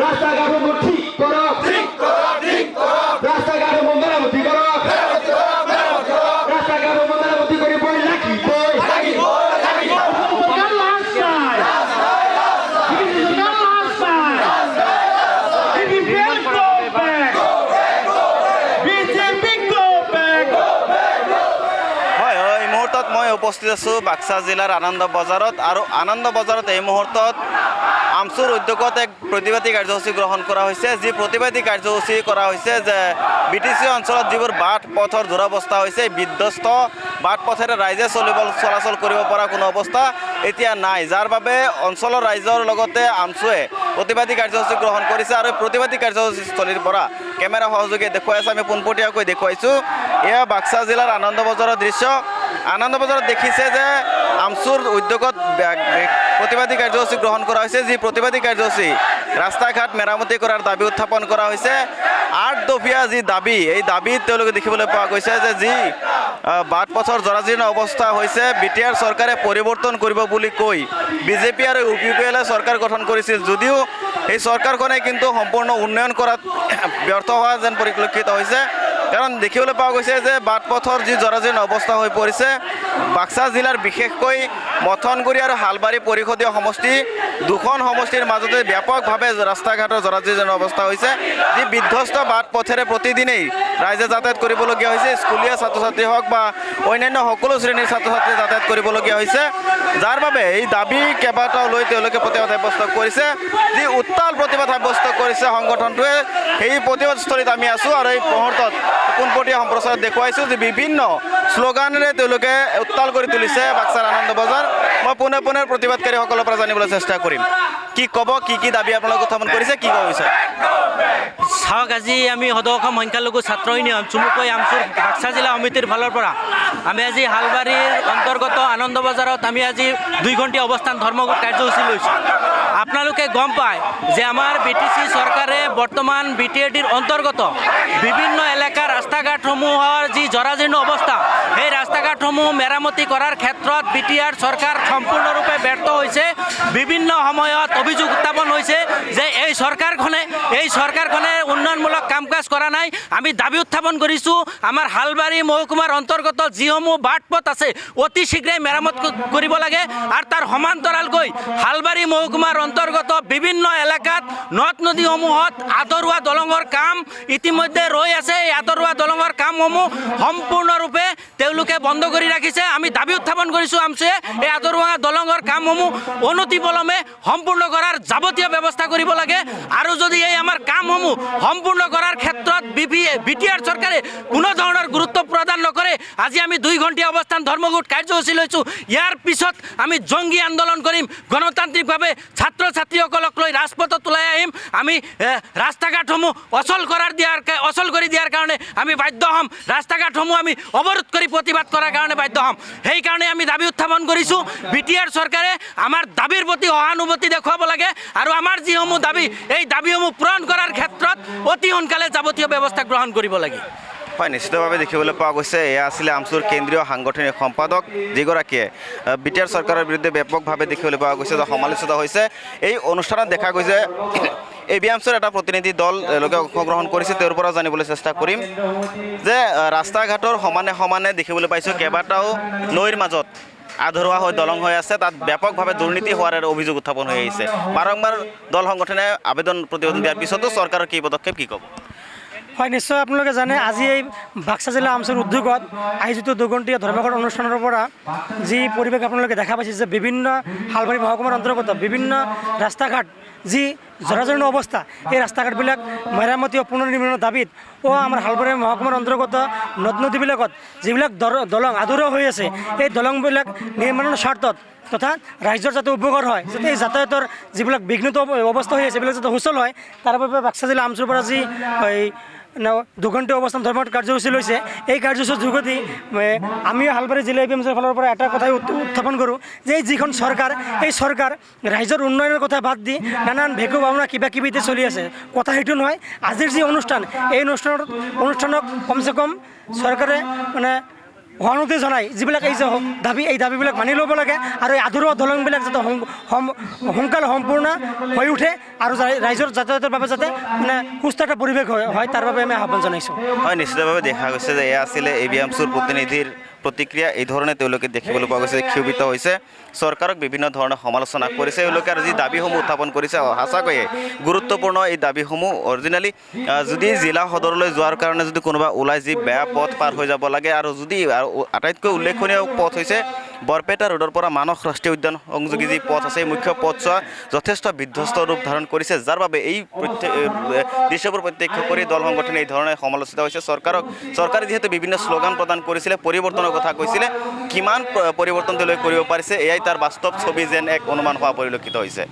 ৰাস্তাঘাট ঠিক কৰো, ৰাস্তাঘাট মেৰামতি কৰো, ৰাস্তাঘাট মেৰামতি কৰে বই লাগি বই মই উপস্থিত আছোঁ বাক্সা জিলাৰ আনন্দ বজাৰত আৰু আনন্দ বজাৰত এই মুহূৰ্তত আমচুৰ উদ্যোগত এক প্ৰতিবাদী কাৰ্যসূচী গ্ৰহণ কৰা হৈছে। যি প্ৰতিবাদী কাৰ্যসূচী কৰা হৈছে যে BTC অঞ্চলত যিবোৰ বাট পথৰ দুৰৱস্থা হৈছে, বিধ্বস্ত বাট পথেৰে ৰাইজে চলাচল কৰিব পৰা কোনো অৱস্থা এতিয়া নাই, যাৰ বাবে অঞ্চলৰ ৰাইজৰ লগতে আমচুৱে প্ৰতিবাদী কাৰ্যসূচী গ্ৰহণ কৰিছে। আৰু প্ৰতিবাদী কাৰ্যসূচীস্থলীৰ পৰা কেমেৰা সহযোগে দেখুৱাই আছে, আমি পোনপটীয়াকৈ দেখুৱাইছোঁ। এয়া বাক্সা জিলাৰ আনন্দ বজাৰৰ দৃশ্য। আনন্দ বজাৰত দেখিছে যে আমচুৰ উদ্যোগত প্ৰতিবাদী কাৰ্যসূচী গ্ৰহণ কৰা হৈছে। যি প্ৰতিবাদী কাৰ্যসূচী ৰাস্তা ঘাট মেৰামতি কৰাৰ দাবী উত্থাপন কৰা হৈছে। 8 দফীয়া যি দাবী, এই দাবীত তেওঁলোকে দেখিবলৈ পোৱা গৈছে যে যি বাট পথৰ জৰাজীৰ্ণ অৱস্থা হৈছে, BTR চৰকাৰে পৰিৱৰ্তন কৰিব বুলি কৈ BJP আৰু UPPL চৰকাৰ গঠন কৰিছিল যদিও এই চৰকাৰখনে কিন্তু সম্পূৰ্ণ উন্নয়ন কৰাত ব্যৰ্থ হোৱা যেন পৰিলক্ষিত হৈছে। কাৰণ দেখিবলৈ পোৱা গৈছে যে বাট পথৰ যি জৰাজীৰ্ণ অৱস্থা হৈ পৰিছে, বাক্সা জিলাৰ বিশেষকৈ মথনগুৰি আৰু হালবাৰী পৰিষদীয় সমষ্টি দুখন সমষ্টিৰ মাজতে ব্যাপকভাৱে ৰাস্তা ঘাটৰ জৰাজীৰ্ণ অৱস্থা হৈছে। যি বিধ্বস্ত বাট পথেৰে প্ৰতিদিনেই ৰাইজে যাতায়াত কৰিবলগীয়া হৈছে, স্কুলীয়া ছাত্ৰ ছাত্ৰী হওক বা অন্যান্য সকলো শ্ৰেণীৰ ছাত্ৰ ছাত্ৰী যাতায়াত কৰিবলগীয়া হৈছে, যাৰ বাবে এই দাবী কেইবাটাও লৈ তেওঁলোকে প্ৰতিবাদ সাব্যস্ত কৰিছে। যি উত্তাল প্ৰতিবাদ সাব্যস্ত কৰিছে সংগঠনটোৱে, সেই প্ৰতিবাদস্থলীত আমি আছোঁ আৰু এই মুহূৰ্তত পোনপটীয়া সম্প্ৰচাৰত দেখুৱাইছোঁ যে বিভিন্ন শ্লোগানেৰে তেওঁলোকে উত্তাল কৰি তুলিছে বাক্সাৰ আনন্দ বজাৰ। মই পোনে পোনে প্ৰতিবাদকাৰীসকলৰ পৰা জানিবলৈ চেষ্টা কৰিম কি ক'ব, কি দাবী আপোনালোকে উত্থাপন কৰিছে, কি ক'ব বিচাৰে। চাওক, আজি আমি সদৌ অসম সংখ্যালঘু ছাত্ৰ ইউনিয়ন চুমুকৈ আমচুৰ বাক্সা জিলা সমিতিৰ ফালৰ পৰা আমি আজি হালবাৰীৰ অন্তৰ্গত আনন্দ বজাৰত আমি আজি 2 ঘণ্টীয়া অৱস্থান ধৰ্মঘট কাৰ্যসূচী লৈছোঁ। আপোনালোকে গম পায় যে আমাৰ BTC চৰকাৰে বৰ্তমান BTADৰ অন্তৰ্গত বিভিন্ন এলেকাৰ ৰাস্তা ঘাটসমূহৰ যি জৰাজীৰ্ণ অৱস্থা, সেই ৰাস্তা ঘাটসমূহ মেৰামতি কৰাৰ ক্ষেত্ৰত BTR চৰকাৰ সম্পূৰ্ণৰূপে ব্যৰ্থ হৈছে। বিভিন্ন সময়ত অভিযোগ উত্থাপন হৈছে যে এই চৰকাৰখনে উন্নয়নমূলক কাম কাজ কৰা নাই। আমি দাবী উত্থাপন কৰিছোঁ, আমাৰ হালবাৰী মহকুমাৰ অন্তৰ্গত যিসমূহ বাট পথ আছে অতি শীঘ্ৰে মেৰামত কৰিব লাগে। আৰু তাৰ সমান্তৰালকৈ হালবাৰী মহকুমাৰ অন্তৰ্গত বিভিন্ন এলেকাত নদ নদীসমূহত আধৰুৱা দলঙৰ কাম ইতিমধ্যে ৰৈ আছে। এই আধৰুৱা দলঙৰ কামসমূহ সম্পূৰ্ণৰূপে তেওঁলোকে বন্ধ কৰি ৰাখিছে। আমি দাবী উত্থাপন কৰিছোঁ আমচুৱে এই আধৰুৱা দলঙৰ কামসমূহ অনতিপলমে সম্পূৰ্ণ কৰাৰ যাৱতীয় ব্যৱস্থা কৰিব লাগে। আৰু যদি এই আমাৰ কামসমূহ সম্পূৰ্ণ কৰাৰ ক্ষেত্ৰত BTR চৰকাৰে কোনো ধৰণৰ গুৰুত্ব প্ৰদান নকৰে, আজি আমি 2 ঘণ্টীয়া অৱস্থান ধৰ্মঘট কাৰ্যসূচী লৈছোঁ। ইয়াৰ পিছত আমি জংগী আন্দোলন কৰিম, গণতান্ত্ৰিকভাৱে ছাত্ৰ ছাত্ৰীসকলক লৈ ৰাজপথত ওলাই আহিম। আমি ৰাস্তা ঘাটসমূহ অচল কৰি দিয়াৰ কাৰণে আমি বাধ্য হ'ম। ৰাস্তা ঘাটসমূহ আমি অৱৰোধ কৰি প্ৰতিবাদ কৰাৰ কাৰণে বাধ্য হ'ম। সেইকাৰণে আমি দাবী উত্থাপন কৰিছোঁ, BTR চৰকাৰে আমাৰ দাবীৰ প্ৰতি সহানুভূতি দেখুৱাব লাগে আৰু আমাৰ যিসমূহ দাবী, এই দাবীসমূহ পূৰণ কৰাৰ ক্ষেত্ৰত অতি সোনকালে যাৱতীয় ব্যৱস্থা গ্ৰহণ কৰিব লাগে। হয়, নিশ্চিতভাৱে দেখিবলৈ পোৱা গৈছে এয়া আছিলে আমচুৰ কেন্দ্ৰীয় সাংগঠনিক সম্পাদক, যিগৰাকীয়ে BTR চৰকাৰৰ বিৰুদ্ধে ব্যাপকভাৱে দেখিবলৈ পোৱা গৈছে যে সমালোচিত হৈছে। এই অনুষ্ঠানত দেখা গৈছে ABMCৰ এটা প্ৰতিনিধি দল তেওঁলোকে অংশগ্ৰহণ কৰিছে, তেওঁৰ পৰা জানিবলৈ চেষ্টা কৰিম যে ৰাস্তা ঘাটৰ সমানে দেখিবলৈ পাইছোঁ কেইবাটাও নৈৰ মাজত আধৰুৱা হৈ দলং হৈ আছে, তাত ব্যাপকভাৱে দুৰ্নীতি হোৱাৰ অভিযোগ উত্থাপন হৈ আহিছে। বাৰম্বাৰ দল সংগঠনে আবেদন প্ৰতিবেদন দিয়াৰ পিছতো চৰকাৰৰ কি পদক্ষেপ, কি ক'ব। হয়, নিশ্চয় আপোনালোকে জানে আজি এই বাক্সা জিলা আমচুৰ উদ্যোগত আয়োজিত 2 ঘণ্টীয়া ধৰ্মঘট অনুষ্ঠানৰ পৰা যি পৰিৱেশ আপোনালোকে দেখা পাইছে যে বিভিন্ন হালবাৰী মহকুমাৰ অন্তৰ্গত বিভিন্ন ৰাস্তা ঘাট যি জৰাজীৰ্ণ অৱস্থা, এই ৰাস্তা ঘাটবিলাক মেৰামতি ও পুনৰ্নিৰ্মাণৰ দাবীত আমাৰ হালবাৰী মহকুমাৰ অন্তৰ্গত নদ নদীবিলাকত যিবিলাক দলং আধৰুৱা হৈ আছে, এই দলংবিলাক নিৰ্মাণৰ স্বাৰ্থত তথা ৰাইজৰ যাতে উপকাৰ হয়, যাতে এই যাতায়াতৰ যিবিলাক বিঘ্নিত অৱস্থা হৈ আছে এইবিলাক যাতে সুচল হয়, তাৰ বাবে বাক্সা জিলা আমচুৰ পৰা যি 2 ঘণ্টীয়া অৱস্থান ধৰ্মঘট কাৰ্যসূচী লৈছে। এই কাৰ্যসূচীৰ যোগেদি আমি হালবাৰী জিলা ABMCৰ ফালৰ পৰা এটা কথাই উত্থাপন কৰোঁ যে যিখন চৰকাৰ, এই চৰকাৰ ৰাইজৰ উন্নয়নৰ কথা বাদ দি নানান ভেকু ভাওনা কিবাকিবিতে চলি আছে। কথা সেইটো নহয়, আজিৰ যি অনুষ্ঠান, এই অনুষ্ঠানক কমচে কম চৰকাৰে সহানুভূতি জনাই যিবিলাক এই যে দাবী এই দাবীবিলাক মানি ল'ব লাগে আৰু এই আধৰুৱা দলংবিলাক যাতে সোনকালে সম্পূৰ্ণ হৈ উঠে আৰু ৰাইজৰ যাতায়াতৰ বাবে যাতে মানে সুস্থ এটা পৰিৱেশ হয় তাৰ বাবে আমি আহ্বান জনাইছোঁ। হয়, নিশ্চিতভাৱে দেখা গৈছে যে এয়া আছিলে এ বি আমচুৰ প্ৰতিনিধিৰ প্ৰতিক্ৰিয়া। এই ধৰণে তেওঁলোকে দেখিবলৈ পোৱা গৈছে ক্ষোভিত হৈছে, চৰকাৰক বিভিন্ন ধৰণে সমালোচনা কৰিছে। এওঁলোকে আৰু যি দাবীসমূহ উত্থাপন কৰিছে সঁচাকৈয়ে গুৰুত্বপূৰ্ণ। এই দাবীসমূহ অৰিজিনেলি যদি জিলা সদৰলৈ যোৱাৰ কাৰণে যদি কোনোবা ওলাই যি বেয়া পথ পাৰ হৈ যাব লাগে, আৰু যদি আটাইতকৈ উল্লেখনীয় পথ হৈছে বৰপেটা ৰোডৰ পৰা মানস ৰাষ্ট্ৰীয় উদ্যান সংযোগী যি পথ আছে, এই মুখ্য পথছোৱা যথেষ্ট বিধ্বস্ত ৰূপ ধাৰণ কৰিছে, যাৰ বাবে এই দৃশ্যবোৰ প্ৰত্যক্ষ কৰি দল সংগঠনে এই ধৰণে সমালোচিত হৈছে। চৰকাৰে যিহেতু বিভিন্ন শ্লোগান প্ৰদান কৰিছিলে, পৰিৱৰ্তনৰ কথা কৈছিলে, কিমান পৰিৱৰ্তন তেওঁলোকে কৰিব পাৰিছে এয়াই তাৰ বাস্তৱ ছবি যেন এক অনুমান হোৱা পৰিলক্ষিত হৈছে।